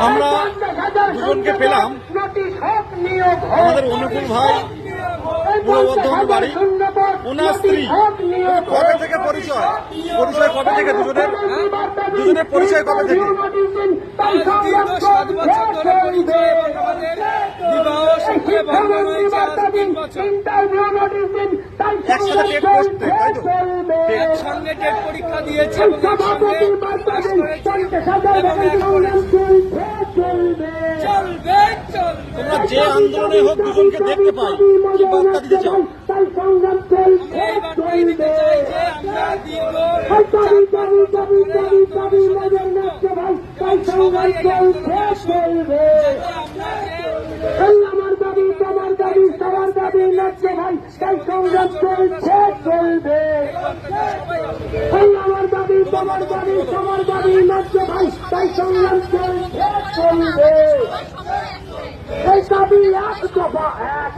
আমরা দুজনকে পেলাম, আমাদের অনুকূল ভাই, পূর্ব বর্ধমান বাড়ি, ওনার স্ত্রী। কবে থেকে পরিচয় কবে থেকে দুজনের পরিচয় কবে থেকে? 7 বছর ধরে পরিচয় এবং আমাদের বিবাহ সূত্রে বন্ধন হয়েছে আজ 3 বছর। একসাথে টেট করতে, তাই তো? একসঙ্গে টেট পরীক্ষা দিয়েছে এবং একসঙ্গে পাস করেছে এবং এখন চলবে। তোমরা যে আন্দোলনে হোক দুজনকে দেখতে পাই, কি বার্তা দিতে চাও? এই বার্তাই দিতে চাই যে আমরা দীর্ঘ 4-5 বছর ধরে আন্দোলনের সাথে যুক্ত এবং সবাই এই আন্দোলনে আসুন, যাতে আমরা আমার দাবি তোমার দাবি সবার দাবি লাগছে ভাই, তাই সংগ্রাম চলবে। আমার দাবি তোমার দাবি সবার দাবি লাগছে ভাই, তাই সংগ্রাম চলবে। এই দাবি এক দফা এক।